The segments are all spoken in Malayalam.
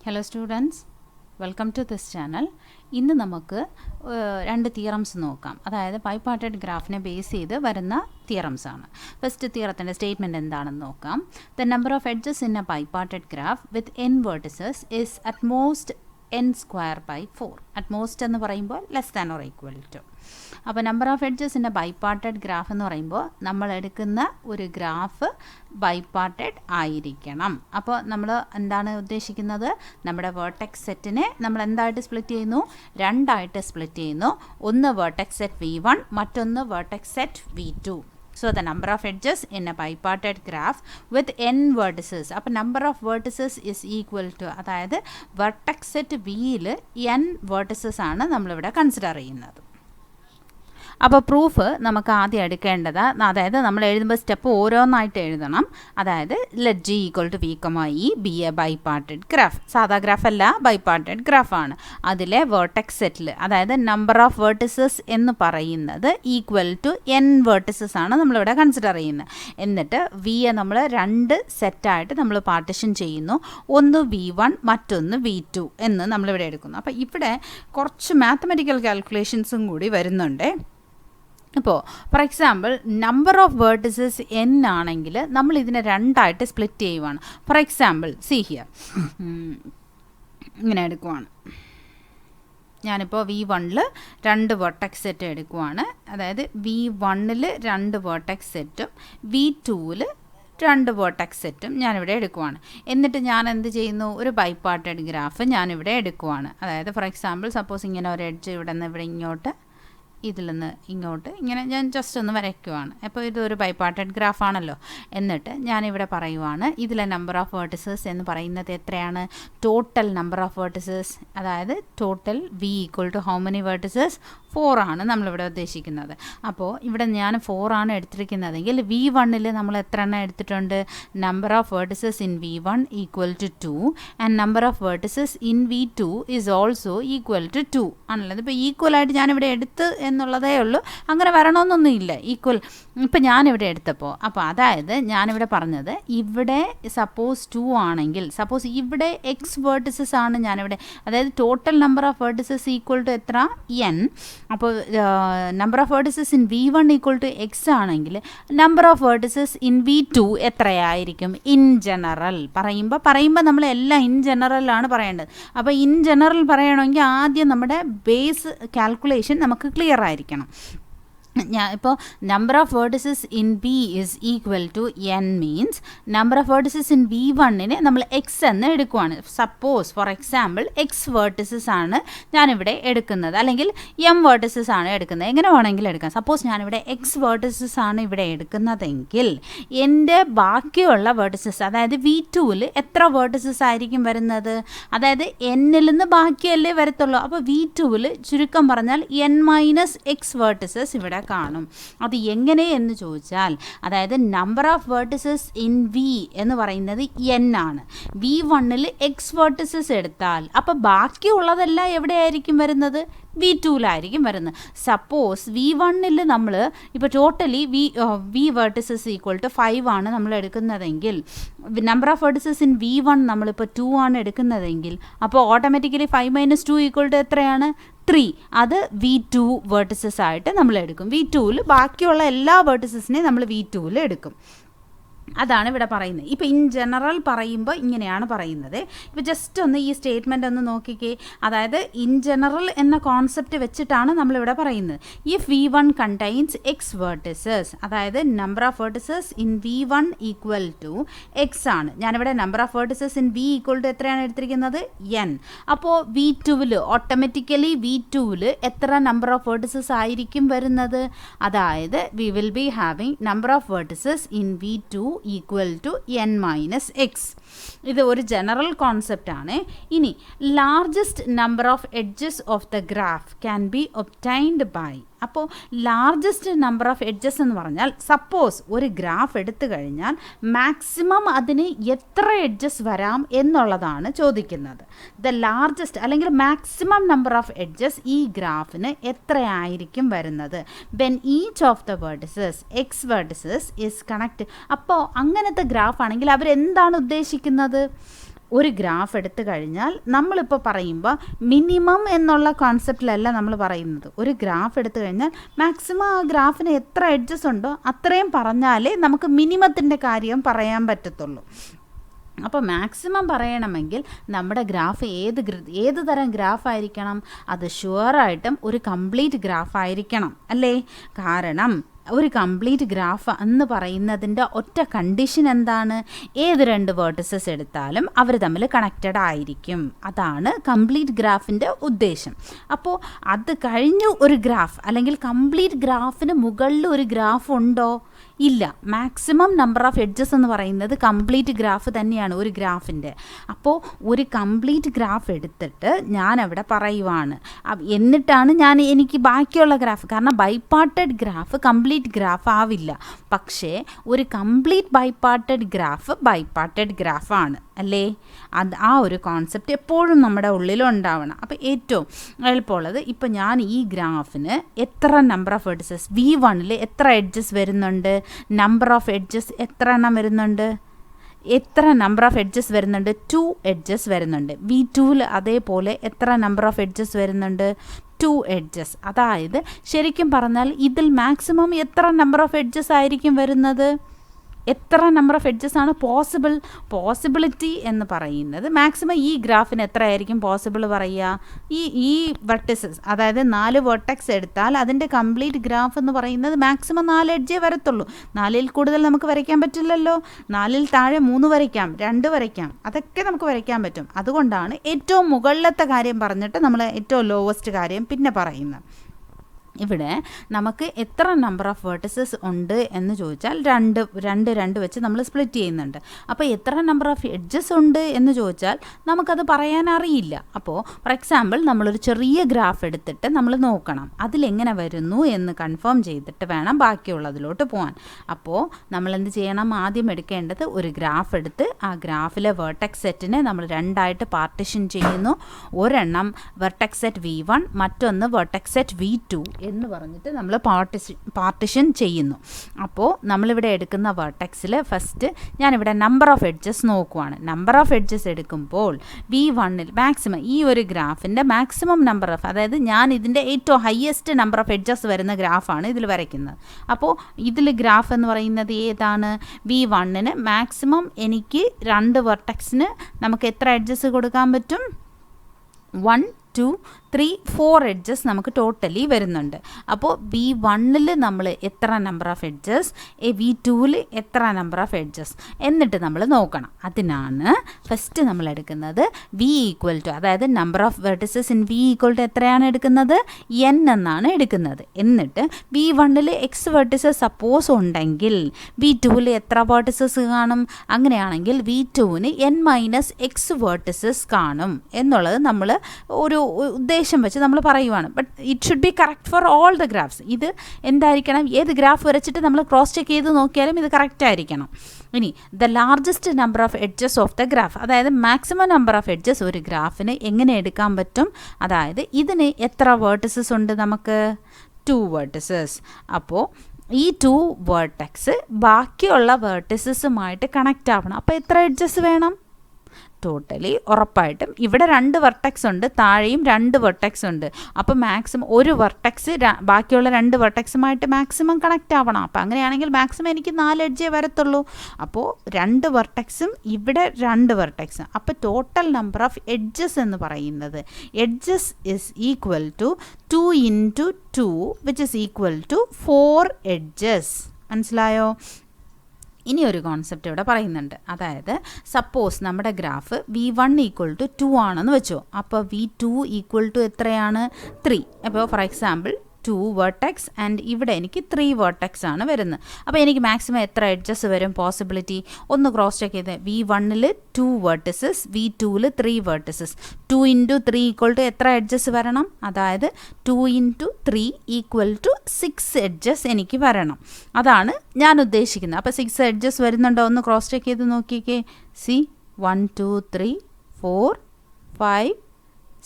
Hello students, welcome to this channel. ഇന്ന് നമുക്ക് രണ്ട് തിയറംസ് നോക്കാം. അതായത് ബൈപാർട്ടഡ് ഗ്രാഫിനെ ബേസ് ചെയ്ത് വരുന്ന തിയറംസ് ആണ്. ഫസ്റ്റ് തിയറത്തിൻ്റെ സ്റ്റേറ്റ്മെൻറ്റ് എന്താണെന്ന് നോക്കാം. The number of edges in a bipartite graph with n vertices is at most n square by 4. At most എന്ന് പറയുമ്പോൾ less than or equal to. അപ്പോൾ നമ്പർ ഓഫ് എഡ്ജസിൻ്റെ ബൈപാർട്ടഡ് ഗ്രാഫ് എന്ന് പറയുമ്പോൾ നമ്മൾ എടുക്കുന്ന ഒരു ഗ്രാഫ് ബൈപാർട്ടഡ് ആയിരിക്കണം. അപ്പോൾ നമ്മൾ എന്താണ് ഉദ്ദേശിക്കുന്നത്? നമ്മുടെ വേർട്ടെക്സ് സെറ്റിനെ നമ്മൾ എന്തായിട്ട് സ്പ്ലിറ്റ് ചെയ്യുന്നു? രണ്ടായിട്ട് സ്പ്ലിറ്റ് ചെയ്യുന്നു. ഒന്ന് വേർട്ടെക്സ് സെറ്റ് V1, മറ്റൊന്ന് vertex set V2. So the number of edges in a bipartite graph with n vertices. അപ്പോൾ number of vertices is equal to, അതായത് vertex set Vയിൽ n vertices ആണ് നമ്മളിവിടെ കൺസിഡർ ചെയ്യുന്നത്. അപ്പോൾ പ്രൂഫ് നമുക്ക് ആദ്യം എടുക്കേണ്ടത്, അതായത് നമ്മൾ എഴുതുമ്പോൾ സ്റ്റെപ്പ് ഓരോന്നായിട്ട് എഴുതണം. അതായത് let G equal to V, E be a bipartite graph. സാധാ ഗ്രാഫ് അല്ല, ബൈപാർട്ടഡ് ഗ്രാഫാണ്. അതിലെ വേർട്ടെക്സ് സെറ്റിൽ, അതായത് നമ്പർ ഓഫ് വേർട്ടിസസ് എന്ന് പറയുന്നത് ഈക്വൽ ടു n വേർട്ടിസസ് ആണ് നമ്മളിവിടെ കൺസിഡർ ചെയ്യുന്നത്. എന്നിട്ട് വിയെ നമ്മൾ രണ്ട് സെറ്റായിട്ട് നമ്മൾ പാർട്ടിഷൻ ചെയ്യുന്നു. ഒന്ന് V1, മറ്റൊന്ന് V2 എന്ന് നമ്മളിവിടെ എടുക്കുന്നു. അപ്പോൾ ഇവിടെ കുറച്ച് മാത്തമെറ്റിക്കൽ കാൽക്കുലേഷൻസും കൂടി വരുന്നുണ്ട്. ഇപ്പോൾ for example number of vertices n ആണെങ്കിൽ നമ്മൾ ഇതിനെ രണ്ടായിട്ട് സ്പ്ലിറ്റ് ചെയ്യുവാണ്. ഫോർ എക്സാമ്പിൾ സി ഹിയർ, ഇങ്ങനെ എടുക്കുവാണ്. ഞാനിപ്പോൾ V1ൽ രണ്ട് വേർട്ടെക്സ് സെറ്റ് എടുക്കുവാണ്. അതായത് V1ൽ രണ്ട് വേർട്ടെക്സ് സെറ്റും V2ൽ രണ്ട് വേർട്ടെക്സ് സെറ്റും ഞാനിവിടെ എടുക്കുവാണ്. എന്നിട്ട് ഞാൻ എന്ത് ചെയ്യുന്നു? ഒരു ബൈപാർട്ടഡ് ഗ്രാഫ് ഞാനിവിടെ എടുക്കുവാണ്. അതായത് ഫോർ എക്സാമ്പിൾ സപ്പോസ് ഇങ്ങനെ ഒരു എഡ്ജ് ഇവിടെ നിന്ന് ഇവിടെ ഇങ്ങോട്ട്, ഇതിൽ നിന്ന് ഇങ്ങോട്ട് ഇങ്ങനെ ഞാൻ ജസ്റ്റ് ഒന്ന് വരയ്ക്കുവാണ്. അപ്പോൾ ഇതൊരു ബൈപാർട്ടഡ് ഗ്രാഫാണല്ലോ. എന്നിട്ട് ഞാനിവിടെ പറയുവാണ് ഇതിലെ നമ്പർ ഓഫ് വേർട്ടിസസ് എന്ന് പറയുന്നത് എത്രയാണ്? ടോട്ടൽ നമ്പർ ഓഫ് വേർട്ടിസസ്, അതായത് total V equal to how many vertices? 4 ആണ് നമ്മളിവിടെ ഉദ്ദേശിക്കുന്നത്. അപ്പോൾ ഇവിടെ ഞാൻ 4 ആണ് എടുത്തിരിക്കുന്നതെങ്കിൽ V1ൽ നമ്മൾ എത്ര എണ്ണം എടുത്തിട്ടുണ്ട്? Number of vertices in V1 equal to 2 and number of vertices in V2 is also equal to 2 ആണല്ലോ. ഇപ്പോൾ ഈക്വലായിട്ട് ഞാനിവിടെ എടുത്ത് എന്നുള്ളതേ ഉള്ളൂ, അങ്ങനെ വരണമെന്നൊന്നും ഇല്ല. ഈക്വൽ ഇപ്പം ഞാനിവിടെ എടുത്തപ്പോൾ, അപ്പോൾ അതായത് ഞാനിവിടെ പറഞ്ഞത് ഇവിടെ സപ്പോസ് 2 ആണെങ്കിൽ, സപ്പോസ് ഇവിടെ എക്സ് വേർട്ടിസസ് ആണ് ഞാനിവിടെ, അതായത് total number of vertices equal to എത്ര? n. അപ്പോൾ number of vertices in V1 equal to x ആണെങ്കിൽ number of vertices in V2 എത്രയായിരിക്കും? ഇൻ ജനറൽ പറയുമ്പോൾ നമ്മൾ എല്ലാം ഇൻ ജനറലാണ് പറയേണ്ടത്. അപ്പോൾ ഇൻ ജനറൽ പറയണമെങ്കിൽ ആദ്യം നമ്മുടെ ബേസ് കാൽക്കുലേഷൻ നമുക്ക് ക്ലിയർ ആയിരിക്കണം. ഇപ്പോൾ number of vertices in B is equal to n means number of vertices in V1നെ നമ്മൾ എക്സ് എന്ന് എടുക്കുവാണ്. Suppose for example x vertices ആണ് ഞാനിവിടെ എടുക്കുന്നത്, അല്ലെങ്കിൽ m വേർട്ടിസസ് ആണ് എടുക്കുന്നത്, എങ്ങനെ വേണമെങ്കിലും എടുക്കാം. സപ്പോസ് ഞാനിവിടെ എക്സ് വേർട്ടിസസ് ആണ് ഇവിടെ എടുക്കുന്നതെങ്കിൽ എൻ്റെ ബാക്കിയുള്ള വേർട്ടിസസ്, അതായത് V2ൽ എത്ര വേർട്ടിസസ് ആയിരിക്കും വരുന്നത്? അതായത് എന്നിൽ നിന്ന് ബാക്കിയല്ലേ വരത്തുള്ളൂ. അപ്പോൾ V2ൽ ചുരുക്കം പറഞ്ഞാൽ n-x വേർട്ടിസസ് ഇവിടെ കാണും. അത് എങ്ങനെ എന്ന് ചോദിച്ചാൽ, അതായത് number of vertices in V എന്ന് പറയുന്നത് n ആണ്. V1ൽ എക്സ് വേർട്ടിസസ് എടുത്താൽ അപ്പോൾ ബാക്കിയുള്ളതെല്ലാം എവിടെയായിരിക്കും വരുന്നത്? V2ലായിരിക്കും വരുന്നത്. സപ്പോസ് V1ൽ നമ്മൾ ഇപ്പോൾ totally V vertices equal to 5 ആണ് നമ്മൾ എടുക്കുന്നതെങ്കിൽ, number of vertices in V1 നമ്മളിപ്പോൾ 2 ആണ് എടുക്കുന്നതെങ്കിൽ, അപ്പോൾ ഓട്ടോമാറ്റിക്കലി 5 - 2 ഈക്വൽ ടു എത്രയാണ്? 3. അത് V2 വേർട്ടിസസ് ആയിട്ട് നമ്മൾ എടുക്കും. V2ൽ ബാക്കിയുള്ള എല്ലാ വേർട്ടിസസിനെയും നമ്മൾ V2ൽ എടുക്കും. അതാണ് ഇവിടെ പറയുന്നത്. ഇപ്പോൾ ഇൻ ജനറൽ പറയുമ്പോൾ ഇങ്ങനെയാണ് പറയുന്നത്. ഇപ്പോൾ ജസ്റ്റ് ഒന്ന് ഈ സ്റ്റേറ്റ്മെൻ്റ് ഒന്ന് നോക്കിക്കേ. അതായത് ഇൻ ജനറൽ എന്ന കോൺസെപ്റ്റ് വെച്ചിട്ടാണ് നമ്മളിവിടെ പറയുന്നത്. If V1 contains x vertices, അതായത് number of vertices in V1 equal to x ആണ്. ഞാനിവിടെ number of vertices in V equal to എത്രയാണ് എടുത്തിരിക്കുന്നത്? n. അപ്പോൾ V2ൽ ഓട്ടോമാറ്റിക്കലി V2ൽ എത്ര നമ്പർ ഓഫ് വേർട്ടിസസ് ആയിരിക്കും വരുന്നത്? അതായത് we will be having number of vertices in V2 equal to n-x. ഇത് ഒരു ജനറൽ കോൺസെപ്റ്റ് ആണ്. ഇനി largest number of edges of the graph can be obtained by, അപ്പോൾ ലാർജസ്റ്റ് നമ്പർ ഓഫ് എഡ്ജസ് എന്ന് പറഞ്ഞാൽ സപ്പോസ് ഒരു ഗ്രാഫ് എടുത്തു കഴിഞ്ഞാൽ മാക്സിമം അതിന് എത്ര എഡ്ജസ് വരാം എന്നുള്ളതാണ് ചോദിക്കുന്നത്. ദ ലാർജസ്റ്റ് അല്ലെങ്കിൽ മാക്സിമം നമ്പർ ഓഫ് എഡ്ജസ് ഈ ഗ്രാഫിന് എത്രയായിരിക്കും വരുന്നത് when each of the vertices X vertices is connect. അപ്പോൾ അങ്ങനത്തെ ഗ്രാഫ് ആണെങ്കിൽ അവരെന്താണ് ഉദ്ദേശിക്കുന്നത്? ഒരു ഗ്രാഫ് എടുത്തു കഴിഞ്ഞാൽ നമ്മളിപ്പോൾ പറയുമ്പോൾ മിനിമം എന്നുള്ള കോൺസെപ്റ്റിലല്ല നമ്മൾ പറയുന്നത്. ഒരു ഗ്രാഫ് എടുത്തു കഴിഞ്ഞാൽ മാക്സിമം ആ ഗ്രാഫിന് എത്ര എഡ്ജസ് ഉണ്ടോ അത്രയും പറഞ്ഞാലേ നമുക്ക് മിനിമത്തിൻ്റെ കാര്യം പറയാൻ പറ്റത്തുള്ളൂ. അപ്പോൾ മാക്സിമം പറയണമെങ്കിൽ നമ്മുടെ ഗ്രാഫ് ഏത് തരം ഗ്രാഫായിരിക്കണം? അത് ഷുവറായിട്ടും ഒരു കംപ്ലീറ്റ് ഗ്രാഫായിരിക്കണം അല്ലേ? കാരണം ഒരു കംപ്ലീറ്റ് ഗ്രാഫ് എന്ന് പറയുന്നതിൻ്റെ ഒറ്റ കണ്ടീഷൻ എന്താണ്? ഏത് രണ്ട് വേർട്ടിസസ് എടുത്താലും അവർ തമ്മിൽ കണക്റ്റഡ് ആയിരിക്കും. അതാണ് കംപ്ലീറ്റ് ഗ്രാഫിൻ്റെ ഉദ്ദേശം. അപ്പോൾ അത് കഴിഞ്ഞ് ഒരു ഗ്രാഫ് അല്ലെങ്കിൽ കംപ്ലീറ്റ് ഗ്രാഫിന് മുകളിൽ ഒരു ഗ്രാഫ് ഉണ്ടോ? ഇല്ല. മാക്സിമം നമ്പർ ഓഫ് എഡ്ജസ് എന്ന് പറയുന്നത് കംപ്ലീറ്റ് ഗ്രാഫ് തന്നെയാണ് ഒരു ഗ്രാഫിൻ്റെ. അപ്പോൾ ഒരു കംപ്ലീറ്റ് ഗ്രാഫ് എടുത്തിട്ട് ഞാൻ അവിടെ പറയുവാണ്, എന്നിട്ടാണ് എനിക്ക് ബാക്കിയുള്ള ഗ്രാഫ്, കാരണം ബൈപാർട്ടഡ് ഗ്രാഫ് കംപ്ലീറ്റ് ഗ്രാഫ് ആവില്ല. പക്ഷേ ഒരു കംപ്ലീറ്റ് ബൈപാർട്ടഡ് ഗ്രാഫാണ് അല്ലേ? ആ ഒരു കോൺസെപ്റ്റ് എപ്പോഴും നമ്മുടെ ഉള്ളിലുണ്ടാവണം. അപ്പോൾ ഏറ്റവും എളുപ്പമുള്ളത്, ഇപ്പോൾ ഞാൻ ഈ ഗ്രാഫിന് എത്ര നമ്പർ ഓഫ് എഡ്ജസ്, V1 എത്ര എഡ്ജസ് വരുന്നുണ്ട്, നമ്പർ ഓഫ് എഡ്ജസ് എത്ര എണ്ണം വരുന്നുണ്ട്, നമ്പർ ഓഫ് എഡ്ജസ് വരുന്നുണ്ട്, 2 എഡ്ജസ് വരുന്നുണ്ട്. V2 അതേപോലെ എത്ര നമ്പർ ഓഫ് എഡ്ജസ് വരുന്നുണ്ട്, 2 എഡ്ജസ്. അതായത് ശരിക്കും പറഞ്ഞാൽ ഇതിൽ മാക്സിമം എത്ര നമ്പർ ഓഫ് എഡ്ജസ് ആയിരിക്കും വരുന്നത്? എത്ര നമ്പർ ഓഫ് എഡ്ജസ് ആണ് പോസിബിലിറ്റി എന്ന് പറയുന്നത്? മാക്സിമം ഈ ഗ്രാഫിന് എത്ര ആയിരിക്കും പോസിബിൾ പറയുക? ഈ വെർട്ടിസസ്, അതായത് 4 വെർട്ടെക്സ് എടുത്താൽ അതിൻ്റെ കംപ്ലീറ്റ് ഗ്രാഫ് എന്ന് പറയുന്നത് മാക്സിമം 4 എഡ്ജേ വരത്തുള്ളൂ. 4ൽ കൂടുതൽ നമുക്ക് വരയ്ക്കാൻ പറ്റില്ലല്ലോ. 4ൽ താഴെ 3 വരയ്ക്കാം, 2 വരയ്ക്കാം, അതൊക്കെ നമുക്ക് വരയ്ക്കാൻ പറ്റും. അതുകൊണ്ടാണ് ഏറ്റവും മുകളിലത്തെ കാര്യം പറഞ്ഞിട്ട് നമ്മൾ ഏറ്റവും ലോവസ്റ്റ് കാര്യം പിന്നെ പറയുന്നത്. ഇവിടെ നമുക്ക് എത്ര നമ്പർ ഓഫ് വേർട്ടിസസ് ഉണ്ട് എന്ന് ചോദിച്ചാൽ രണ്ട് വെച്ച് നമ്മൾ സ്പ്ലിറ്റ് ചെയ്യുന്നുണ്ട്. അപ്പോൾ എത്ര നമ്പർ ഓഫ് എഡ്ജസ് ഉണ്ട് എന്ന് ചോദിച്ചാൽ നമുക്കത് പറയാൻ അറിയില്ല. അപ്പോൾ ഫോർ എക്സാമ്പിൾ നമ്മളൊരു ചെറിയ ഗ്രാഫ് എടുത്തിട്ട് നമ്മൾ നോക്കണം അതിലെങ്ങനെ വരുന്നു എന്ന് കൺഫേം ചെയ്തിട്ട് വേണം ബാക്കിയുള്ളതിലോട്ട് പോകാൻ. അപ്പോൾ നമ്മൾ എന്ത് ചെയ്യണം? ആദ്യം എടുക്കേണ്ടത് ഒരു ഗ്രാഫ് എടുത്ത് ആ ഗ്രാഫിലെ വെർട്ടെക്സ് സെറ്റിനെ നമ്മൾ രണ്ടായിട്ട് പാർട്ടിഷൻ ചെയ്യുന്നു. ഒരെണ്ണം വെർട്ടെക്സ് സെറ്റ് V1, മറ്റൊന്ന് വെർട്ടെക്സ് സെറ്റ് V2 എന്ന് പറഞ്ഞിട്ട് നമ്മൾ പാർട്ടിഷൻ ചെയ്യുന്നു. അപ്പോൾ നമ്മളിവിടെ എടുക്കുന്ന വെർട്ടെക്സിൽ ഫസ്റ്റ് ഞാനിവിടെ നമ്പർ ഓഫ് എഡ്ജസ് നോക്കുവാണ്. നമ്പർ ഓഫ് എഡ്ജസ് എടുക്കുമ്പോൾ V1 മാക്സിമം, ഈ ഒരു ഗ്രാഫിൻ്റെ മാക്സിമം നമ്പർ ഓഫ്, അതായത് ഞാൻ ഇതിൻ്റെ ഏറ്റവും ഹയസ്റ്റ് നമ്പർ ഓഫ് എഡ്ജസ് വരുന്ന ഗ്രാഫാണ് ഇതിൽ വരയ്ക്കുന്നത്. അപ്പോൾ ഇതിൽ ഗ്രാഫ് എന്ന് പറയുന്നത് ഏതാണ്? V1 മാക്സിമം എനിക്ക് 2 വെർട്ടെക്സിന് നമുക്ക് എത്ര എഡ്ജസ് കൊടുക്കാൻ പറ്റും? 1, 2, 3, 4 എഡ്ജസ് നമുക്ക് ടോട്ടലി വരുന്നുണ്ട്. അപ്പോൾ V1 നമ്മൾ എത്ര നമ്പർ ഓഫ് എഡ്ജസ്, V2 എത്ര നമ്പർ ഓഫ് എഡ്ജസ് എന്നിട്ട് നമ്മൾ നോക്കണം. അതിനാണ് ഫസ്റ്റ് നമ്മൾ എടുക്കുന്നത് V ഈക്വൽ ടു, അതായത് number of vertices in V equal to എത്രയാണ് എടുക്കുന്നത്? N എന്നാണ് എടുക്കുന്നത്. എന്നിട്ട് V1 X വെർട്ടിസസ് സപ്പോസ് ഉണ്ടെങ്കിൽ V2 എത്ര വെർട്ടിസസ് കാണും? അങ്ങനെയാണെങ്കിൽ V2 N-X വെർട്ടിസസ് കാണും എന്നുള്ളത് നമ്മൾ ഒരു ഉദ്ദേശം വെച്ച് നമ്മൾ പറയുവാണ്. But it should be correct for all the graphs. ഇത് എന്തായിരിക്കണം? ഏത് ഗ്രാഫ് വരച്ചിട്ട് നമ്മൾ ക്രോസ് ചെക്ക് ചെയ്ത് നോക്കിയാലും ഇത് കറക്റ്റ് ആയിരിക്കണം. ഇനി the largest number of edges of the graph, അതായത് മാക്സിമം നമ്പർ ഓഫ് എഡ്ജസ് ഒരു ഗ്രാഫിന് എങ്ങനെ എടുക്കാൻ പറ്റും? അതായത് ഇതിന് എത്ര വേർട്ടിസസ് ഉണ്ട്? നമുക്ക് 2 വേർട്ടിസസ്. അപ്പോൾ ഈ 2 വേർട്ടെക്സ് ബാക്കിയുള്ള വേർട്ടിസസുമായിട്ട് കണക്റ്റ് ആവണം. അപ്പോൾ എത്ര എഡ്ജസ് വേണം? ടോട്ടലി ഉറപ്പായിട്ടും ഇവിടെ 2 വെർട്ടെക്സ് ഉണ്ട്, താഴെയും 2 വെർട്ടെക്സ് ഉണ്ട്. അപ്പോൾ മാക്സിമം ഒരു വെർട്ടെക്സ് ബാക്കിയുള്ള 2 വെർട്ടെക്സുമായിട്ട് മാക്സിമം കണക്റ്റ് ആവണം. അപ്പോൾ അങ്ങനെയാണെങ്കിൽ മാക്സിമം എനിക്ക് 4 എഡ്ജേ വരത്തുള്ളൂ. അപ്പോൾ 2 വെർട്ടെക്സും ഇവിടെ 2 വെർട്ടെക്സും. അപ്പോൾ ടോട്ടൽ നമ്പർ ഓഫ് എഡ്ജസ് എന്ന് പറയുന്നത് edges is equal to 2 × 2 which is equal to 4 edges. മനസ്സിലായോ? ഇനി ഒരു കോൺസെപ്റ്റ് ഇവിടെ പറയുന്നുണ്ട്. അതായത് സപ്പോസ് നമ്മുടെ ഗ്രാഫ് V1 ഈക്വൽ ടു 2 ആണെന്ന് വെച്ചോ. അപ്പോൾ V2 ഈക്വൽ ടു എത്രയാണ്? 3. അപ്പോൾ ഫോർ എക്സാമ്പിൾ 2 വെർട്ടെക്സ് ആൻഡ് ഇവിടെ എനിക്ക് 3 വെർട്ടെക്സ് ആണ് വരുന്നത്. അപ്പോൾ എനിക്ക് മാക്സിമം എത്ര എഡ്ജസ് വരും? പോസിബിലിറ്റി ഒന്ന് ക്രോസ് ചെക്ക് ചെയ്ത് V1 2 vertices, V2 3 vertices. 2 × 3 equal to എത്ര എഡ്ജസ് വരണം? അതായത് 2 × 3 ഈക്വൽ ടു 6 എഡ്ജസ് എനിക്ക് വരണം. അതാണ് ഞാൻ ഉദ്ദേശിക്കുന്നത്. അപ്പോൾ 6 എഡ്ജസ് വരുന്നുണ്ടോ? ഒന്ന് ക്രോസ് ചെക്ക് ചെയ്ത് നോക്കിക്കേ. സി 1, 2, 3, 4, 5,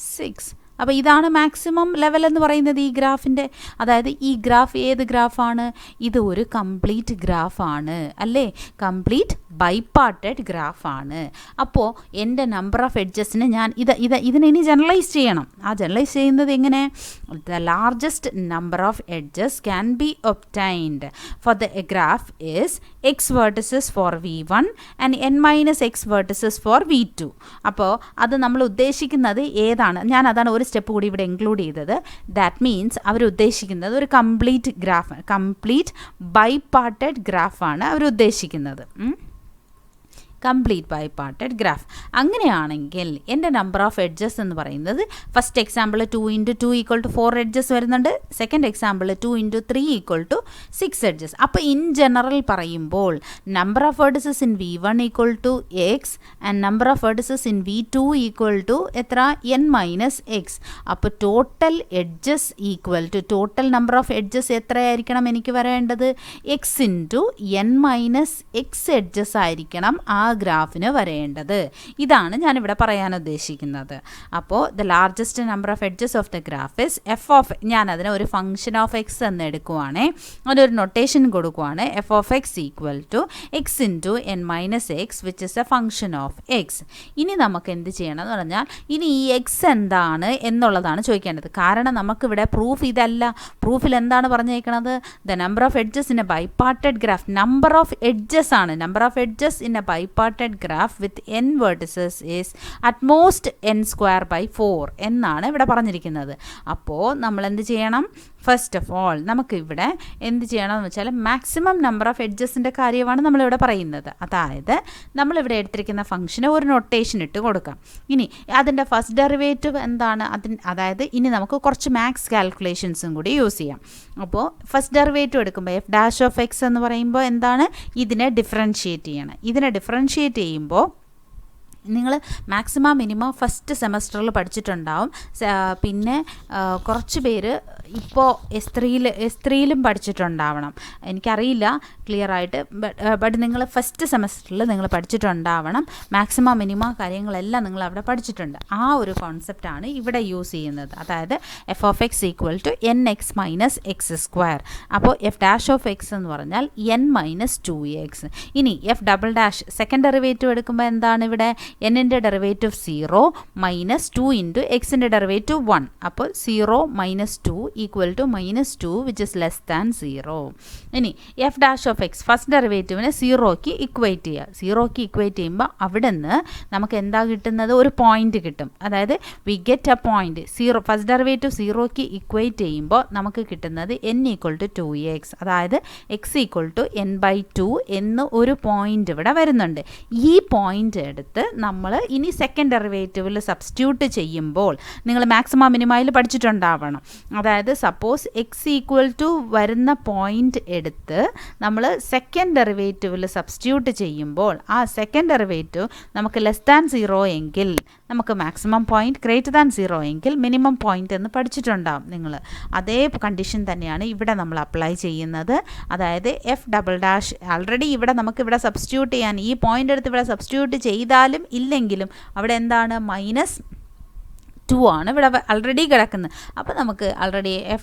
6. അപ്പോൾ ഇതാണ് മാക്സിമം ലെവൽ എന്ന് പറയുന്നത് ഈ ഗ്രാഫിൻ്റെ. അതായത് ഈ ഗ്രാഫ് ഏത് ഗ്രാഫാണ്? ഇത് ഒരു കംപ്ലീറ്റ് ഗ്രാഫാണ് അല്ലേ? Complete bipartite ഗ്രാഫാണ്. അപ്പോൾ എൻ്റെ നമ്പർ ഓഫ് എഡ്ജസിനെ ഞാൻ ഇതിനെ ഇനി ജനറലൈസ് ചെയ്യണം. ആ ജനറലൈസ് ചെയ്യുന്നത് എങ്ങനെ? The largest number of edges can be obtained for the graph is x vertices for V1 and n-x vertices for V2. അപ്പോൾ അത് നമ്മൾ ഉദ്ദേശിക്കുന്നത് ഏതാണ്? ഞാൻ അതാണ് ഒരു സ്റ്റെപ്പ് കൂടി ഇവിടെ ഇൻക്ലൂഡ് ചെയ്തത്. ദാറ്റ് മീൻസ് അവർ ഉദ്ദേശിക്കുന്നത് ഒരു കംപ്ലീറ്റ് ഗ്രാഫ്, കംപ്ലീറ്റ് ബൈപാർട്ടഡ് ഗ്രാഫാണ് അവർ ഉദ്ദേശിക്കുന്നത്. Complete bipartite graph. അങ്ങനെയാണെങ്കിൽ എൻ്റെ നമ്പർ ഓഫ് എഡ്ജസ് എന്ന് പറയുന്നത് ഫസ്റ്റ് എക്സാമ്പിൾ 2 × 2 = 4 എഡ്ജസ് വരുന്നുണ്ട്. Second example 2 × 3 = 6 edges. അപ്പോൾ ഇൻ ജനറൽ പറയുമ്പോൾ number of vertices in V1 = x and number of vertices in V2 = എത്ര? n-x. അപ്പോൾ total edges total number of edges എത്രയായിരിക്കണം എനിക്ക് വരേണ്ടത്? x × n-x എഡ്ജസ് ആയിരിക്കണം ആ ഗ്രാഫിന് വരേണ്ടത്. ഇതാണ് ഞാനിവിടെ പറയാൻ ഉദ്ദേശിക്കുന്നത്. അപ്പോൾ the largest number of edges of the graph is F of, ഞാൻ അതിനെ ഒരു ഫംഗ്ഷൻ ഓഫ് എക്സ് എന്ന് എടുക്കുവാണേ, അതിനൊരു നൊട്ടേഷൻ കൊടുക്കുവാണ്. F of X = x × n-x which is A function of X. ഇനി നമുക്ക് എന്ത് ചെയ്യണം എന്ന് പറഞ്ഞാൽ ഇനി ഈ എക്സ് എന്താണ് എന്നുള്ളതാണ് ചോദിക്കേണ്ടത്. കാരണം നമുക്കിവിടെ പ്രൂഫ് ഇതല്ല. പ്രൂഫിൽ എന്താണ് പറഞ്ഞേക്കുന്നത്? The number of edges in a bipartite graph. Number of edges ആണ്. Number of edges in a bipartite graph with n vertices is at most n²/4 എന്നാണ് ഇവിടെ പറഞ്ഞിരിക്കുന്നത്. അപ്പോൾ നമ്മൾ എന്ത് ചെയ്യണം? ഫസ്റ്റ് ഓഫ് ഓൾ നമുക്ക് ഇവിടെ എന്ത് ചെയ്യണമെന്ന് വെച്ചാൽ മാക്സിമം നമ്പർ ഓഫ് എഡ്ജസിൻ്റെ കാര്യമാണ് നമ്മളിവിടെ പറയുന്നത്. അതായത് നമ്മളിവിടെ എടുത്തിരിക്കുന്ന ഫംഗ്ഷന് ഒരു നൊട്ടേഷൻ ഇട്ട് കൊടുക്കാം. ഇനി അതിൻ്റെ ഫസ്റ്റ് ഡെറിവേറ്റീവ് എന്താണ്? അതായത് ഇനി നമുക്ക് കുറച്ച് മാത്സ് കാൽക്കുലേഷൻസും കൂടി യൂസ് ചെയ്യാം. അപ്പോൾ ഫസ്റ്റ് ഡെറിവേറ്റീവ് എടുക്കുമ്പോൾ f' എന്ന് പറയുമ്പോൾ എന്താണ്? ഇതിനെ ഡിഫറൻഷിയേറ്റ് ചെയ്യണം. ഇതിനെ ഡിഫറൻഷിയേറ്റ് ചെയ്യുമ്പോൾ നിങ്ങൾ മാക്സിമം മിനിമം ഫസ്റ്റ് സെമസ്റ്ററിൽ പഠിച്ചിട്ടുണ്ടാവും. പിന്നെ കുറച്ച് പേര് ഇപ്പോൾ S3യിലും പഠിച്ചിട്ടുണ്ടാവണം. എനിക്കറിയില്ല ക്ലിയർ ആയിട്ട്, ബട്ട് നിങ്ങൾ ഫസ്റ്റ് സെമസ്റ്ററിൽ നിങ്ങൾ പഠിച്ചിട്ടുണ്ടാവണം. മാക്സിമം മിനിമം കാര്യങ്ങളെല്ലാം നിങ്ങൾ അവിടെ പഠിച്ചിട്ടുണ്ട്. ആ ഒരു കോൺസെപ്റ്റാണ് ഇവിടെ യൂസ് ചെയ്യുന്നത്. അതായത് f of x = n(x - x²). അപ്പോൾ f' എന്ന് പറഞ്ഞാൽ n-2x. ഇനി f" സെക്കൻഡ് ഡെറിവേറ്റീവ് എടുക്കുമ്പോൾ എന്താണ് ഇവിടെ? n-ൻ്റെ ഡെറിവേറ്റീവ് 0 - 2 × x-ൻ്റെ ഡെറിവേറ്റീവ് 1. അപ്പോൾ 0 - 2 = -2 വിച്ച് ഇസ് ലെസ് ദാൻ 0. ഇനി f' ഫസ്റ്റ് ഡെറിവേറ്റീവിനെ 0ക്ക് ഇക്വേറ്റ് ചെയ്യുക. 0ക്ക് ഇക്വേറ്റ് ചെയ്യുമ്പോൾ അവിടെ നിന്ന് നമുക്ക് എന്താ കിട്ടുന്നത്? ഒരു പോയിന്റ് കിട്ടും. അതായത് we get a point. First derivative 0ക്ക് ഇക്വേറ്റ് ചെയ്യുമ്പോൾ നമുക്ക് കിട്ടുന്നത് n = 2x. അതായത് x = n/2 എന്ന് ഒരു പോയിന്റ് ഇവിടെ വരുന്നുണ്ട്. ഈ പോയിന്റ് എടുത്ത് നമ്മൾ ഇനി സെക്കൻഡ് ഡെറിവേറ്റീവിൽ സബ്സ്റ്റിറ്റ്യൂട്ട് ചെയ്യുമ്പോൾ നിങ്ങൾ മാക്സിമം മിനിമയിൽ പഠിച്ചിട്ടുണ്ടാവണം. അതായത് സപ്പോസ് x = വരുന്ന പോയിന്റ് എടുത്ത് നമ്മൾ സെക്കൻഡ് ഡെറിവേറ്റീവിൽ സബ്സ്റ്റിറ്റ്യൂട്ട് ചെയ്യുമ്പോൾ ആ സെക്കൻഡ് ഡെറിവേറ്റീവ് നമുക്ക് ലെസ് ദാൻ 0 എങ്കിൽ നമുക്ക് മാക്സിമം പോയിന്റ്, ഗ്രേറ്റർ ദാൻ 0 എങ്കിൽ മിനിമം പോയിന്റ് എന്ന് പഠിച്ചിട്ടുണ്ടാവും നിങ്ങൾ. അതേ കണ്ടീഷൻ തന്നെയാണ് ഇവിടെ നമ്മൾ അപ്ലൈ ചെയ്യുന്നത്. അതായത് f" ആൾറെഡി ഇവിടെ നമുക്ക് ഇവിടെ സബ്സ്റ്റിറ്റ്യൂട്ട് ചെയ്യാൻ ഈ പോയിന്റ് എടുത്ത് ഇവിടെ സബ്സ്റ്റിറ്റ്യൂട്ട് ചെയ്താലും ഇല്ലെങ്കിലും അവിടെ എന്താണ്? -2 ആണ് ഇവിടെ ആൾറെഡി കിടക്കുന്നത്. അപ്പോൾ നമുക്ക് ആൾറെഡി f"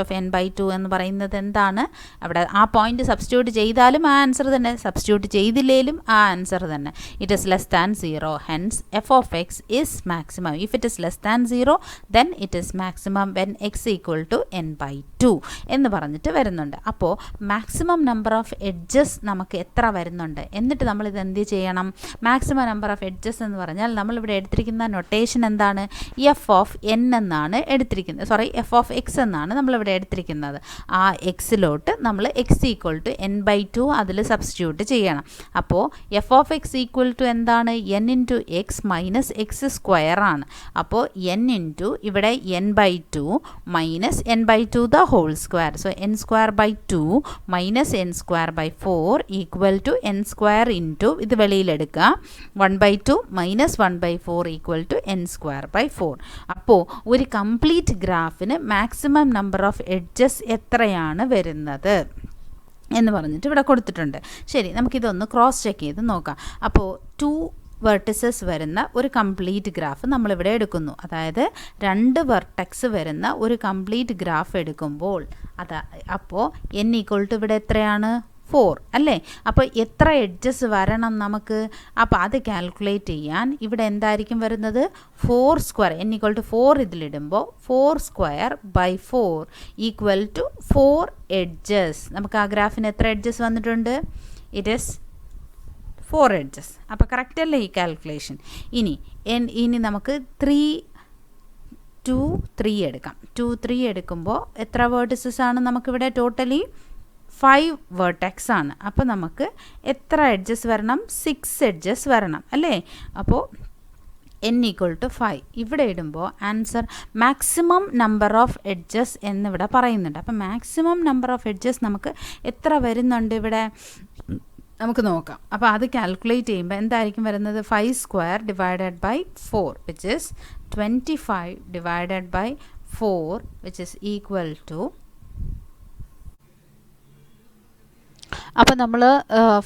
of n/2 എന്ന് പറയുന്നത് എന്താണ്? അവിടെ ആ പോയിന്റ് സബ്സ്റ്റിറ്റ്യൂട്ട് ചെയ്താലും ആ ആൻസർ തന്നെ, സബ്സ്റ്റിറ്റ്യൂട്ട് ചെയ്തില്ലെങ്കിലും ആ ആൻസർ തന്നെ. It is less than 0. Hence f of x is maximum. If it is less than 0 then it is maximum when x = n/2 എന്ന് പറഞ്ഞിട്ട് വരുന്നുണ്ട്. അപ്പോൾ മാക്സിമം നമ്പർ ഓഫ് എഡ്ജസ് നമുക്ക് എത്ര വരുന്നുണ്ട്? എന്നിട്ട് നമ്മളിത് എന്ത് ചെയ്യണം? മാക്സിമം നമ്പർ ഓഫ് എഡ്ജസ് എന്ന് പറഞ്ഞാൽ നമ്മളിവിടെ എടുത്തിരിക്കുന്ന നൊട്ടേഷൻ എന്താണ്? f of n എന്നാണ് എടുത്തിരിക്കുന്നത്. f of x എന്നാണ് നമ്മളിവിടെ എടുത്തിരിക്കുന്നത്. ആ എക്സിലോട്ട് നമ്മൾ x = n/2 അതിൽ സബ്സ്റ്റിറ്റ്യൂട്ട് ചെയ്യണം. അപ്പോൾ f of x = എന്താണ്? n × x - x² ആണ്. അപ്പോൾ n × ഇവിടെ n/2 - n/2 the whole square. So n²/2 - n²/4 = n² ഇത് വെളിയിലെടുക്കുക. 1/2 - 1/4 = n²/4. അപ്പോൾ ഒരു കംപ്ലീറ്റ് ഗ്രാഫിന് മാക്സിമം നമ്പർ ഓഫ് എഡ്ജസ് എത്രയാണ് വരുന്നത് എന്ന് പറഞ്ഞിട്ട് ഇവിടെ കൊടുത്തിട്ടുണ്ട്. ശരി, നമുക്കിതൊന്ന് ക്രോസ് ചെക്ക് ചെയ്ത് നോക്കാം. അപ്പോൾ 2 വെർട്ടിസസ് വരുന്ന ഒരു കംപ്ലീറ്റ് ഗ്രാഫ് നമ്മളിവിടെ എടുക്കുന്നു. അതായത് 2 വെർട്ടെക്സ് വരുന്ന ഒരു കംപ്ലീറ്റ് ഗ്രാഫ് എടുക്കുമ്പോൾ അപ്പോൾ n = ഇവിടെ എത്രയാണ്? 4 അല്ലേ? അപ്പോൾ എത്ര എഡ്ജസ് വരണം നമുക്ക്? അപ്പോൾ അത് കാൽക്കുലേറ്റ് ചെയ്യാൻ ഇവിടെ എന്തായിരിക്കും വരുന്നത്? 4 സ്ക്വയർ n=4 ഇതിലിടുമ്പോൾ 4 square by 4 equal to 4 edges. നമുക്ക് ആ ഗ്രാഫിന് എത്ര എഡ്ജസ് വന്നിട്ടുണ്ട്? It is 4 edges. അപ്പോൾ കറക്റ്റ് അല്ലേ ഈ കാൽക്കുലേഷൻ? ഇനി നമുക്ക് 3 2 3 എടുക്കാം. 2 3 എടുക്കുമ്പോൾ എത്ര വേർട്ടിസസ് ആണ് നമുക്കിവിടെ? ടോട്ടലി 5 വേർട്ടെക്സ് ആണ്. അപ്പോൾ നമുക്ക് എത്ര എഡ്ജസ് വരണം? 6 എഡ്ജസ് വരണം അല്ലേ? അപ്പോൾ n=5 ഇവിടെ ഇടുമ്പോൾ answer maximum number of edges എന്നിവിടെ പറയുന്നുണ്ട്. അപ്പോൾ മാക്സിമം നമ്പർ ഓഫ് എഡ്ജസ് നമുക്ക് എത്ര വരുന്നുണ്ട് ഇവിടെ? നമുക്ക് നോക്കാം. അപ്പോൾ അത് കാൽക്കുലേറ്റ് ചെയ്യുമ്പോൾ എന്തായിരിക്കും വരുന്നത്? 5 square divided by 4 which is 25 divided by 4 which is equal to, അപ്പോൾ നമ്മൾ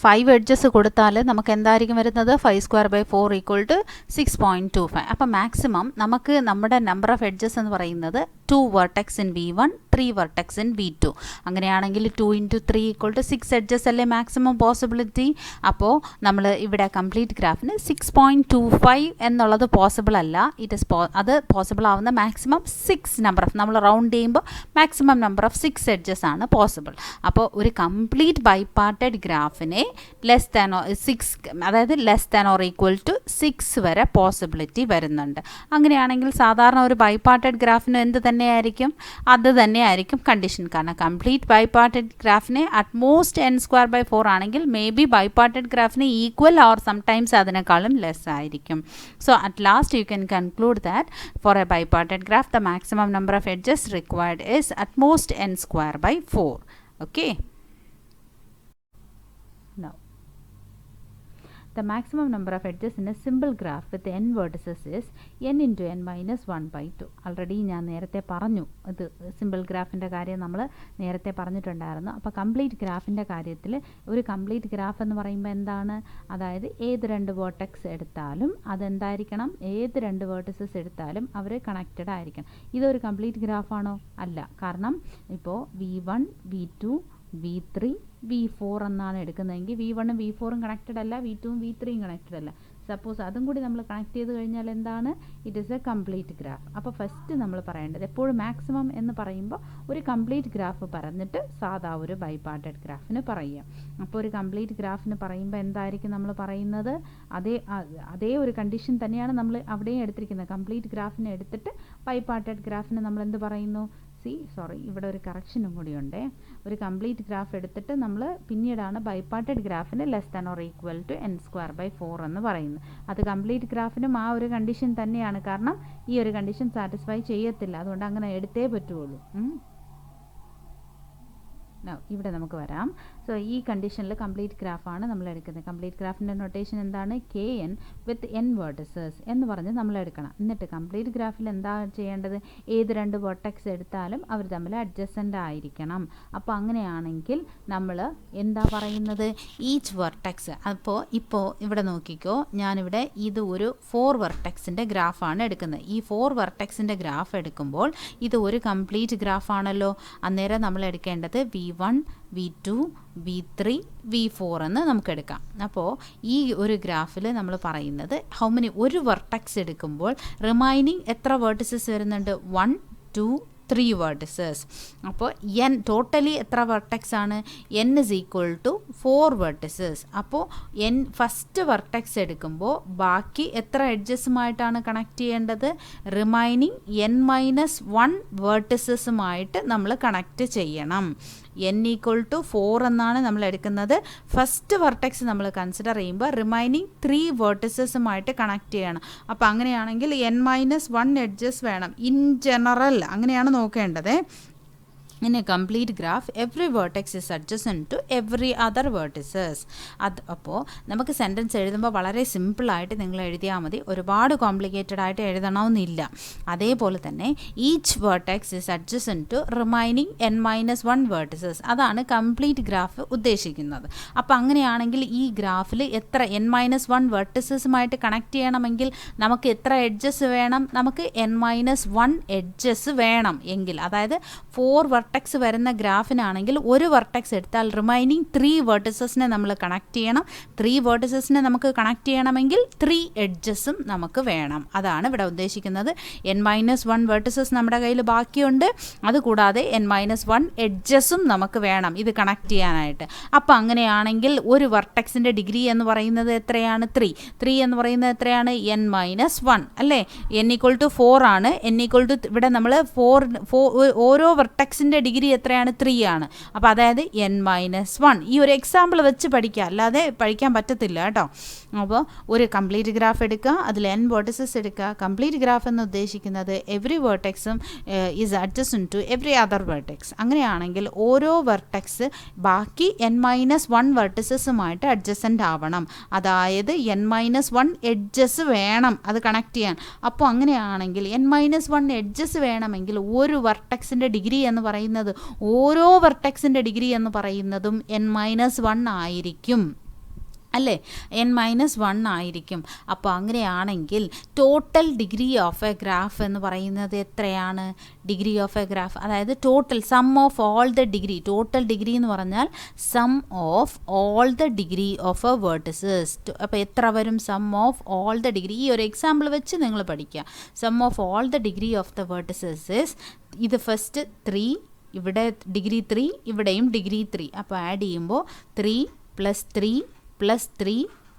5 എഡ്ജസ് കൊടുത്താൽ നമുക്ക് എന്തായിരിക്കും വരുന്നത്? 5 സ്ക്വയർ ബൈ 4 ഈക്വൽ ടു 6.25. അപ്പോൾ മാക്സിമം നമുക്ക് നമ്മുടെ നമ്പർ ഓഫ് എഡ്ജസ് എന്ന് പറയുന്നത് 2 vertex in V1 3 vertex in V2. അങ്ങനെയാണെങ്കിൽ 2 × 3 ഈക്വൽ ടു 6 എഡ്ജസ് അല്ലേ മാക്സിമം പോസിബിലിറ്റി? അപ്പോൾ നമ്മൾ ഇവിടെ കംപ്ലീറ്റ് ഗ്രാഫിന് 6.25 എന്നുള്ളത് പോസിബിൾ അല്ല. അത് പോസിബിൾ ആവുന്ന മാക്സിമം 6 നമ്പർ ഓഫ്, നമ്മൾ റൗണ്ട് ചെയ്യുമ്പോൾ മാക്സിമം നമ്പർ ഓഫ് 6 എഡ്ജസ് ആണ് പോസിബിൾ. അപ്പോൾ ഒരു കംപ്ലീറ്റ് ബൈപാർട്ടഡ് ഗ്രാഫിനെ ലെസ് ദാൻ 6, അതായത് less than or equal to 6 വരെ പോസിബിലിറ്റി വരുന്നുണ്ട്. അങ്ങനെയാണെങ്കിൽ സാധാരണ ഒരു ബൈപാർട്ടഡ് ഗ്രാഫിന് എന്ത് തന്നെയായിരിക്കും? അത് തന്നെയായിരിക്കും കണ്ടീഷൻ. കാരണം കംപ്ലീറ്റ് ബൈപാർട്ടഡ് ഗ്രാഫിനെ അറ്റ്മോസ്റ്റ് n²/4 ആണെങ്കിൽ മേ ബി ബൈപാർട്ടഡ് ഗ്രാഫിന് ഈക്വൽ ഓർ സംടൈംസ് അതിനേക്കാളും ലെസ് ആയിരിക്കും. So at last you can conclude that for a bipartite graph the maximum number of edges required is at most n²/4. Okay. Now, the maximum number of edges in a simple graph with n vertices is n into n minus 1/2. Already ഞാൻ നേരത്തെ പറഞ്ഞു, ഇത് സിമ്പിൾ ഗ്രാഫിൻ്റെ കാര്യം നമ്മൾ നേരത്തെ പറഞ്ഞിട്ടുണ്ടായിരുന്നു. അപ്പോൾ കംപ്ലീറ്റ് ഗ്രാഫിൻ്റെ കാര്യത്തിൽ ഒരു കംപ്ലീറ്റ് ഗ്രാഫ് എന്ന് പറയുമ്പോൾ എന്താണ്? അതായത് ഏത് 2 വേർട്ടെക്സ് എടുത്താലും അതെന്തായിരിക്കണം? ഏത് 2 വേർട്ടിസസ് എടുത്താലും അവർ കണക്റ്റഡ് ആയിരിക്കണം. ഇതൊരു കംപ്ലീറ്റ് ഗ്രാഫാണോ? അല്ല. കാരണം ഇപ്പോൾ V1 V2 V3 V4 എന്നാണ് എടുക്കുന്നതെങ്കിൽ V1 ഉം V4 കണക്റ്റഡ് അല്ല, V2 ഉം V3 കണക്റ്റഡ് അല്ല. സപ്പോസ് അതും കൂടി നമ്മൾ കണക്ട് ചെയ്ത് കഴിഞ്ഞാൽ എന്താണ്? It is A complete graph. അപ്പോൾ ഫസ്റ്റ് നമ്മൾ പറയേണ്ടത് എപ്പോഴും മാക്സിമം എന്ന് പറയുമ്പോൾ ഒരു കംപ്ലീറ്റ് ഗ്രാഫ് പറഞ്ഞിട്ട് സാധാ ഒരു ബൈപാർട്ടഡ് ഗ്രാഫിന് പറയുക. അപ്പോൾ ഒരു കംപ്ലീറ്റ് ഗ്രാഫിന് പറയുമ്പോൾ എന്തായിരിക്കും നമ്മൾ പറയുന്നത്? അതേ ഒരു കണ്ടീഷൻ തന്നെയാണ് നമ്മൾ അവിടെയും എടുത്തിരിക്കുന്നത്. കംപ്ലീറ്റ് ഗ്രാഫിനെ എടുത്തിട്ട് ബൈപാർട്ടഡ് ഗ്രാഫിന് നമ്മൾ എന്ത് പറയുന്നു? ഇവിടെ ഒരു കറക്ഷനും കൂടിയുണ്ട്. ഒരു കംപ്ലീറ്റ് ഗ്രാഫ് എടുത്തിട്ട് നമ്മൾ പിന്നീടാണ് ബൈപാർട്ടഡ് ഗ്രാഫിന് less than or equal to n²/4 എന്ന് പറയുന്നത്. അത് കംപ്ലീറ്റ് ഗ്രാഫിനും ആ ഒരു കണ്ടീഷൻ തന്നെയാണ്. കാരണം ഈ ഒരു കണ്ടീഷൻ സാറ്റിസ്ഫൈ ചെയ്യത്തില്ല, അതുകൊണ്ട് അങ്ങനെ എടുത്തേ പറ്റുള്ളൂ. ഇവിടെ നമുക്ക് വരാം. സോ ഈ കണ്ടീഷനിൽ കംപ്ലീറ്റ് ഗ്രാഫാണ് നമ്മൾ എടുക്കുന്നത്. കംപ്ലീറ്റ് ഗ്രാഫിൻ്റെ നൊട്ടേഷൻ എന്താണ്? kn വിത്ത് n വേർട്ടിസസ് എന്ന് പറഞ്ഞ് നമ്മൾ എടുക്കണം. എന്നിട്ട് കംപ്ലീറ്റ് ഗ്രാഫിൽ എന്താ ചെയ്യേണ്ടത്? ഏത് 2 വെർട്ടെക്സ് എടുത്താലും അവർ തമ്മിൽ അഡ്ജസൻ്റ് ആയിരിക്കണം. അപ്പോൾ അങ്ങനെയാണെങ്കിൽ നമ്മൾ എന്താ പറയുന്നത്? Each vertex. ഇപ്പോൾ ഇവിടെ നോക്കിക്കോ, ഞാനിവിടെ ഇത് ഒരു 4 വെർട്ടെക്സിൻ്റെ ഗ്രാഫാണ് എടുക്കുന്നത്. ഈ 4 വെർട്ടെക്സിൻ്റെ ഗ്രാഫ് എടുക്കുമ്പോൾ ഇത് ഒരു കംപ്ലീറ്റ് ഗ്രാഫാണല്ലോ. അന്നേരം നമ്മൾ എടുക്കേണ്ടത് V1 V2 V3 V4 എന്ന് നമുക്കെടുക്കാം. അപ്പോൾ ഈ ഒരു ഗ്രാഫിൽ നമ്മൾ പറയുന്നത് ഒരു വെർട്ടെക്സ് എടുക്കുമ്പോൾ റിമൈനിങ് എത്ര വേർട്ടിസസ് വരുന്നുണ്ട്? 1 2 3 വേർട്ടിസസ്. അപ്പോൾ n ടോട്ടലി എത്ര വെർട്ടെക്സ് ആണ്? n is equal to 4 vertices. അപ്പോൾ ഫസ്റ്റ് വെർട്ടെക്സ് എടുക്കുമ്പോൾ ബാക്കി എത്ര എഡ്ജസുമായിട്ടാണ് കണക്ട് ചെയ്യേണ്ടത്? റിമൈനിങ് n-1 വേർട്ടിസസുമായിട്ട് നമ്മൾ കണക്ട് ചെയ്യണം. n = 4 എന്നാണ് നമ്മൾ എടുക്കുന്നത്. ഫസ്റ്റ് വെർട്ടെക്സ് നമ്മൾ കൺസിഡർ ചെയ്യുമ്പോൾ റിമൈനിങ് 3 വേർട്ടിസസുമായിട്ട് കണക്ട് ചെയ്യണം. അപ്പോൾ അങ്ങനെയാണെങ്കിൽ n-1 എഡ്ജസ് വേണം ഇൻ ജനറൽ. അങ്ങനെയാണ് നോക്കേണ്ടത്. In a complete graph, every vertex is adjacent to every other vertices. അപ്പോൾ നമുക്ക് സെൻറ്റൻസ് എഴുതുമ്പോൾ വളരെ സിമ്പിളായിട്ട് നിങ്ങൾ എഴുതിയാൽ മതി. ഒരുപാട് കോംപ്ലിക്കേറ്റഡ് ആയിട്ട് എഴുതണമെന്നില്ല. അതേപോലെ തന്നെ each vertex is adjacent to remaining n-1 vertices. അതാണ് കംപ്ലീറ്റ് ഗ്രാഫ് ഉദ്ദേശിക്കുന്നത്. അപ്പോൾ അങ്ങനെയാണെങ്കിൽ ഈ ഗ്രാഫിൽ എത്ര n-1 വെർട്ടിസസുമായിട്ട് കണക്ട് ചെയ്യണമെങ്കിൽ നമുക്ക് എത്ര എഡ്ജസ് വേണം? നമുക്ക് n-1 എഡ്ജസ് വേണം എങ്കിൽ, അതായത് 4 വെർട്ടെക്സ് വരുന്ന ഗ്രാഫിനാണെങ്കിൽ ഒരു വെർട്ടെക്സ് എടുത്താൽ റിമൈനിങ് 3 വെർട്ടിസസിനെ നമ്മൾ കണക്ട് ചെയ്യണം. 3 വെർട്ടിസസിനെ നമുക്ക് കണക്ട് ചെയ്യണമെങ്കിൽ 3 എഡ്ജസും നമുക്ക് വേണം. അതാണ് ഇവിടെ ഉദ്ദേശിക്കുന്നത്. n-1 വെർട്ടിസസ് നമ്മുടെ കയ്യിൽ ബാക്കിയുണ്ട്, അതുകൂടാതെ n-1 എഡ്ജസും നമുക്ക് വേണം ഇത് കണക്ട് ചെയ്യാനായിട്ട്. അപ്പോൾ അങ്ങനെയാണെങ്കിൽ ഒരു വെർട്ടെക്സിൻ്റെ ഡിഗ്രി എന്ന് പറയുന്നത് എത്രയാണ്? 3 എന്ന് പറയുന്നത് എത്രയാണ്? n-1 അല്ലേ? n=4 ആണ്. ഇവിടെ നമ്മൾ 4 ഓരോ വെർട്ടെക്സിൻ്റെ ഡിഗ്രി എത്രയാണ്? 3 ആണ്. അപ്പോൾ അതായത് n-1. ഈ ഒരു എക്സാമ്പിൾ വെച്ച് പഠിക്കുക, അല്ലാതെ പഠിക്കാൻ പറ്റത്തില്ല കേട്ടോ. അപ്പോൾ ഒരു കംപ്ലീറ്റ് ഗ്രാഫ് എടുക്കുക, അതിൽ n വെർട്ടിസസ് എടുക്കുക. കംപ്ലീറ്റ് ഗ്രാഫ് എന്ന് ഉദ്ദേശിക്കുന്നത് എവറി വെർട്ടെക്സും is adjacent to every other vertex. അങ്ങനെയാണെങ്കിൽ ഓരോ വെർട്ടെക്സ് ബാക്കി n-1 വെർട്ടിസസുമായിട്ട് അഡ്ജസൻ്റ് ആവണം. അതായത് n-1 എഡ്ജസ് വേണം അത് കണക്ട് ചെയ്യാൻ. അപ്പോൾ അങ്ങനെയാണെങ്കിൽ n-1 എഡ്ജസ് വേണമെങ്കിൽ ഒരു വെർട്ടെക്സിൻ്റെ ഡിഗ്രി എന്ന് പറയുന്നത്, ഓരോ വെർട്ടെക്സിൻ്റെ ഡിഗ്രി എന്ന് പറയുന്നതും n-1 ആയിരിക്കും അല്ലേ? n-1 ആയിരിക്കും. അപ്പോൾ അങ്ങനെയാണെങ്കിൽ total degree of a graph എന്ന് പറയുന്നത് എത്രയാണ്? ഡിഗ്രി ഓഫ് എ ഗ്രാഫ് അതായത് total sum of all the degree. Total degree എന്ന് പറഞ്ഞാൽ sum of all the degree of a vertices. അപ്പോൾ എത്ര വരും? Sum of all the degree. ഈ ഒരു എക്സാമ്പിൾ വെച്ച് നിങ്ങൾ പഠിക്കുക. Sum of all the degree of the vertices is, ഇത് ഫസ്റ്റ് 3, ഇവിടെ ഡിഗ്രി 3, ഇവിടെയും ഡിഗ്രി 3. അപ്പോൾ ആഡ് ചെയ്യുമ്പോൾ 3 + 3 + 3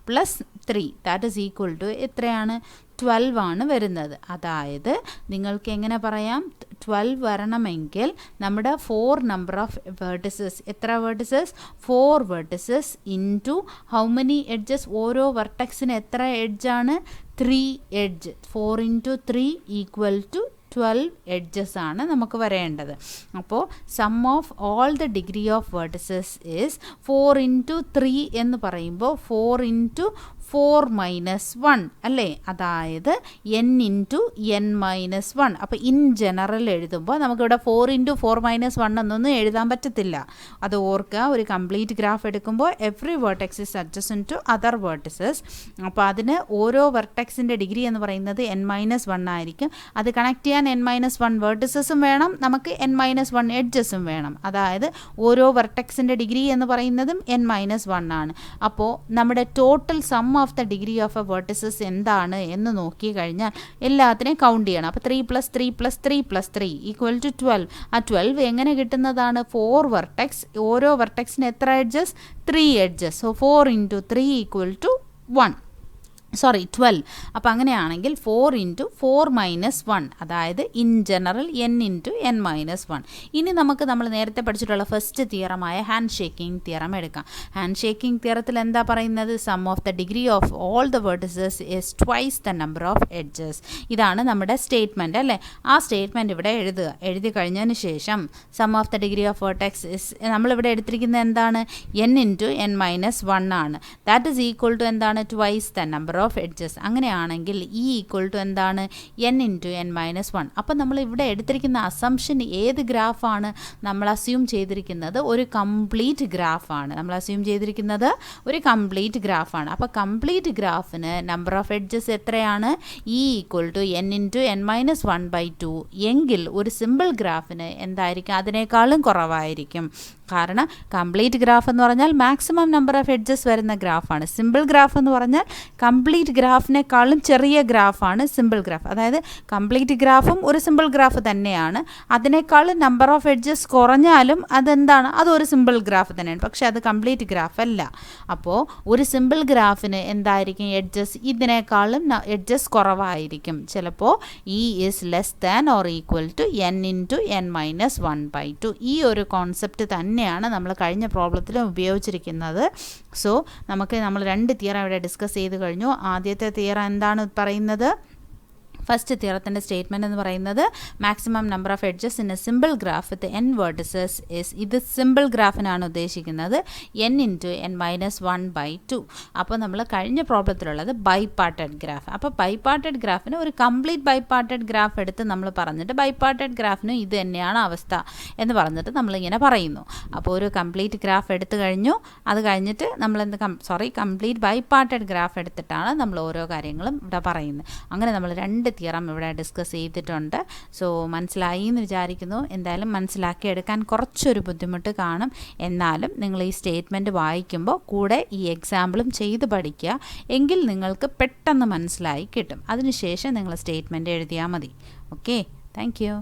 + 3 ദാറ്റ് ഈസ് ഈക്വൽ ടു എത്രയാണ്? 12 ആണ് വരുന്നത്. അതായത് നിങ്ങൾക്ക് എങ്ങനെ പറയാം? 12 വരണമെങ്കിൽ നമ്മുടെ 4 നമ്പർ ഓഫ് വെർട്ടിസസ്, എത്ര vertices? 4 vertices into how many edges? ഓരോ വെർട്ടെക്സിന് എത്ര എഡ്ജാണ്? 3 എഡ്ജ്. 4 × 3 = 12 എഡ്ജസ് ആണ് നമുക്ക് വരേണ്ടത്. അപ്പോൾ sum of all the degree of vertices is 4 × 3 എന്ന് പറയുമ്പോൾ 4 × 4-1 അല്ലേ? അതായത് n × n-1. അപ്പോൾ ഇൻ ജനറൽ എഴുതുമ്പോൾ നമുക്കിവിടെ 4 × 4-1 എന്നൊന്നും എഴുതാൻ പറ്റത്തില്ല. അത് ഓർക്കുക. ഒരു കംപ്ലീറ്റ് ഗ്രാഫ് എടുക്കുമ്പോൾ every vertex is adjacent to other vertices. അപ്പോൾ അതിന് ഓരോ വെർട്ടെക്സിൻ്റെ ഡിഗ്രി എന്ന് പറയുന്നത് n-1 ആയിരിക്കും. അത് കണക്ട് ചെയ്യാൻ n-1 വെർട്ടിസസും വേണം, നമുക്ക് n-1 എഡ്ജസും വേണം. അതായത് ഓരോ വെർട്ടെക്സിൻ്റെ ഡിഗ്രി എന്ന് പറയുന്നതും n-1 ആണ്. അപ്പോൾ നമ്മുടെ total sum of the degree of a vertices എന്താണ് എന്ന് നോക്കി കഴിഞ്ഞാൽ എല്ലാത്തിനെയും കൗണ്ട് ചെയ്യണം. അപ്പോൾ 3 + 3 + 3 + 3 = 12. ആ 12 എങ്ങനെ കിട്ടുന്നതാണ്? 4 വെർട്ടെക്സ്, ഓരോ വെർട്ടെക്സിന് എത്ര എഡ്ജസ്? 3 എഡ്ജസ്. സോ 4 × 3 = 1. 12. അപ്പോൾ അങ്ങനെയാണെങ്കിൽ 4 × 4-1, അതായത് ഇൻ ജനറൽ n × n-1. ഇനി നമ്മൾ നേരത്തെ പഠിച്ചിട്ടുള്ള ഫസ്റ്റ് തിയറമായ ഹാൻഡ് ഷേക്കിംഗ് തിയറം എടുക്കാം. ഹാൻഡ് ഷേക്കിംഗ് തിയറത്തിൽ എന്താ പറയുന്നത്? Sum of the degree of all the vertices is twice the number of edges. ഇതാണ് നമ്മുടെ സ്റ്റേറ്റ്മെൻറ്റ് അല്ലേ? ആ സ്റ്റേറ്റ്മെൻറ്റ് ഇവിടെ എഴുതുക. എഴുതി കഴിഞ്ഞതിന് ശേഷം sum of the degree of vertex is, നമ്മളിവിടെ എടുത്തിരിക്കുന്നത് എന്താണ്? n × n-1 ആണ്. ദാറ്റ് ഈസ് ഈക്വൽ ടു എന്താണ്? Twice the number of edges. അങ്ങനെയാണെങ്കിൽ E = എന്താണ്? n × n-1. അപ്പോൾ നമ്മൾ ഇവിടെ എടുത്തിരിക്കുന്ന അസംഷൻ ഏത് ഗ്രാഫാണ്? നമ്മൾ അസ്യൂം ചെയ്തിരിക്കുന്നത് ഒരു കംപ്ലീറ്റ് ഗ്രാഫാണ്. അപ്പോൾ കംപ്ലീറ്റ് ഗ്രാഫിന് നമ്പർ ഓഫ് എഡ്ജസ് എത്രയാണ്? E = n × n-1/2 എങ്കിൽ ഒരു സിമ്പിൾ ഗ്രാഫിന് എന്തായിരിക്കും? അതിനേക്കാളും കുറവായിരിക്കും. കാരണം കംപ്ലീറ്റ് ഗ്രാഫ് എന്ന് പറഞ്ഞാൽ മാക്സിമം നമ്പർ ഓഫ് എഡ്ജസ് വരുന്ന ഗ്രാഫാണ്. സിമ്പിൾ ഗ്രാഫ് എന്ന് പറഞ്ഞാൽ കംപ്ലീറ്റ് ഗ്രാഫിനേക്കാളും ചെറിയ ഗ്രാഫാണ് സിമ്പിൾ ഗ്രാഫ്. അതായത് കംപ്ലീറ്റ് ഗ്രാഫും ഒരു സിമ്പിൾ ഗ്രാഫ് തന്നെയാണ്. അതിനേക്കാളും നമ്പർ ഓഫ് എഡ്ജസ് കുറഞ്ഞാലും അതെന്താണ്? അതൊരു സിമ്പിൾ ഗ്രാഫ് തന്നെയാണ്. പക്ഷെ അത് കംപ്ലീറ്റ് ഗ്രാഫ് അല്ല. അപ്പോൾ ഒരു സിമ്പിൾ ഗ്രാഫിന് എന്തായിരിക്കും എഡ്ജസ്? ഇതിനേക്കാളും എഡ്ജസ് കുറവായിരിക്കും. ചിലപ്പോൾ E is less than or equal to n × n-1/2. ഈ ഒരു കോൺസെപ്റ്റ് തന്നെയാണ് നമ്മൾ കഴിഞ്ഞ പ്രോബ്ലത്തിലും ഉപയോഗിച്ചിരിക്കുന്നത്. സോ നമ്മൾ 2 തിയറം ഇവിടെ ഡിസ്കസ് ചെയ്ത് കഴിഞ്ഞു. ആദ്യത്തെ തിയറം എന്താണ് പറയുന്നത്? ഫസ്റ്റ് തിയറത്തിൻ്റെ സ്റ്റേറ്റ്മെൻറ്റ് എന്ന് പറയുന്നത് maximum number of edges in A simple graph with n vertices is, ഇത് സിമ്പിൾ ഗ്രാഫിനാണ് ഉദ്ദേശിക്കുന്നത്, n × n-1/2. അപ്പോൾ നമ്മൾ കഴിഞ്ഞ പ്രോബ്ലത്തിലുള്ളത് ബൈപാർട്ടഡ് ഗ്രാഫ്. അപ്പോൾ ബൈപാർട്ടഡ് ഗ്രാഫിന് ഒരു കംപ്ലീറ്റ് ബൈപാർട്ടഡ് ഗ്രാഫ് എടുത്ത് നമ്മൾ പറഞ്ഞിട്ട് ബൈപാർട്ടഡ് ഗ്രാഫിനും ഇത് തന്നെയാണ് അവസ്ഥ എന്ന് പറഞ്ഞിട്ട് നമ്മളിങ്ങനെ പറയുന്നു. അപ്പോൾ ഒരു കംപ്ലീറ്റ് ഗ്രാഫ് എടുത്തു കഴിഞ്ഞു. അത് കഴിഞ്ഞിട്ട് നമ്മൾ കംപ്ലീറ്റ് ബൈപാർട്ടഡ് ഗ്രാഫ് എടുത്തിട്ടാണ് നമ്മൾ ഓരോ കാര്യങ്ങളും ഇവിടെ പറയുന്നത്. അങ്ങനെ നമ്മൾ 2 തിയറം ഇവിടെ ഡിസ്കസ് ചെയ്തിട്ടുണ്ട്. സോ മനസ്സിലായി എന്ന് വിചാരിക്കുന്നു. എന്തായാലും മനസ്സിലാക്കിയെടുക്കാൻ കുറച്ചൊരു ബുദ്ധിമുട്ട് കാണും. എന്നാലും നിങ്ങൾ ഈ സ്റ്റേറ്റ്മെൻറ്റ് വായിക്കുമ്പോൾ കൂടെ ഈ എക്സാമ്പിളും ചെയ്ത് പഠിക്കുക. എങ്കിൽ നിങ്ങൾക്ക് പെട്ടെന്ന് മനസ്സിലായി കിട്ടും. അതിനുശേഷം നിങ്ങൾ സ്റ്റേറ്റ്മെൻറ്റ് എഴുതിയാൽ മതി. Okay, thank you.